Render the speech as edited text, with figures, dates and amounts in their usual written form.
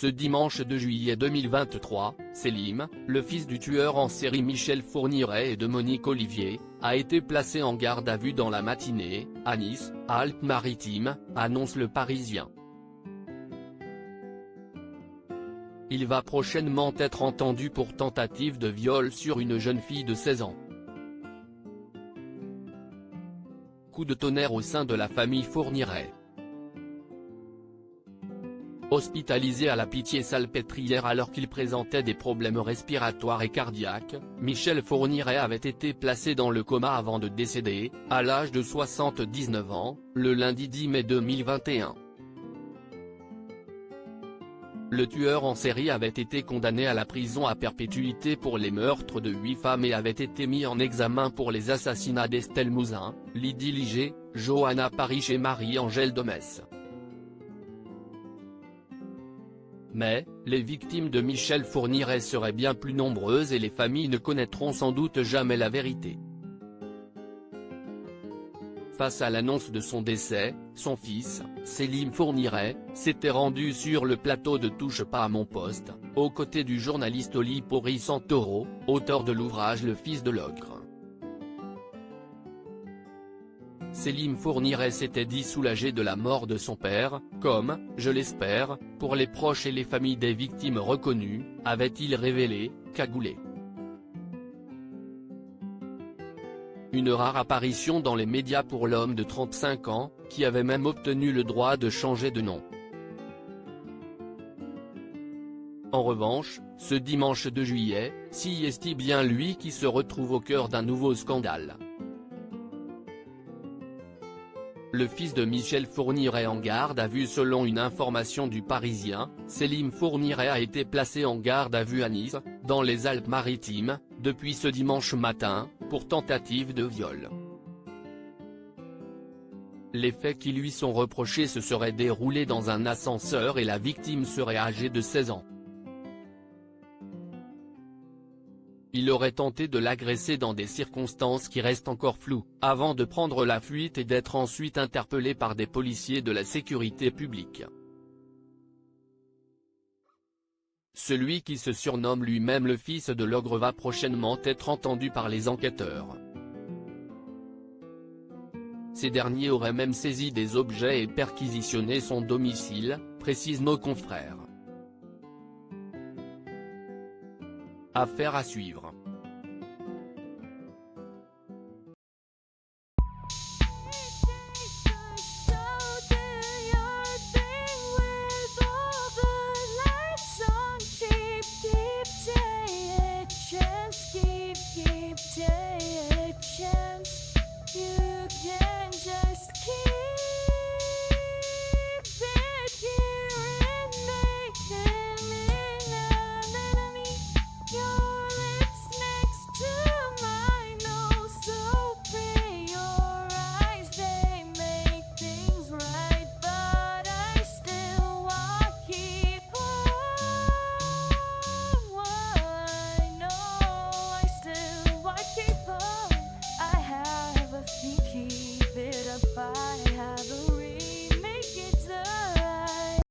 Ce dimanche 2 juillet 2023, Selim, le fils du tueur en série Michel Fourniret et de Monique Olivier, a été placé en garde à vue dans la matinée, à Nice, Alpes-Maritimes, annonce Le Parisien. Il va prochainement être entendu pour tentative de viol sur une jeune fille de 16 ans. Coup de tonnerre au sein de la famille Fourniret. Hospitalisé à la Pitié-Salpêtrière alors qu'il présentait des problèmes respiratoires et cardiaques, Michel Fourniret avait été placé dans le coma avant de décéder, à l'âge de 79 ans, le lundi 10 mai 2021. Le tueur en série avait été condamné à la prison à perpétuité pour les meurtres de 8 femmes et avait été mis en examen pour les assassinats d'Estelle Mouzin, Lydie Liger, Johanna Parrish et Marie-Angèle Domès. Mais, les victimes de Michel Fourniret seraient bien plus nombreuses et les familles ne connaîtront sans doute jamais la vérité. Face à l'annonce de son décès, son fils, Selim Fourniret, s'était rendu sur le plateau de Touche pas à mon poste, aux côtés du journaliste Oli Porri Santoro, auteur de l'ouvrage Le fils de l'ogre. Selim Fourniret s'était dit soulagé de la mort de son père, comme, je l'espère, pour les proches et les familles des victimes reconnues, avait-il révélé, cagoulé. Une rare apparition dans les médias pour l'homme de 35 ans, qui avait même obtenu le droit de changer de nom. En revanche, ce dimanche 2 juillet, si est-il bien lui qui se retrouve au cœur d'un nouveau scandale. Le fils de Michel Fourniret en garde à vue. Selon une information du Parisien, Selim Fourniret a été placé en garde à vue à Nice, dans les Alpes-Maritimes, depuis ce dimanche matin, pour tentative de viol. Les faits qui lui sont reprochés se seraient déroulés dans un ascenseur et la victime serait âgée de 16 ans. Il aurait tenté de l'agresser dans des circonstances qui restent encore floues, avant de prendre la fuite et d'être ensuite interpellé par des policiers de la sécurité publique. Celui qui se surnomme lui-même le fils de l'ogre va prochainement être entendu par les enquêteurs. Ces derniers auraient même saisi des objets et perquisitionné son domicile, précisent nos confrères. Affaire à suivre.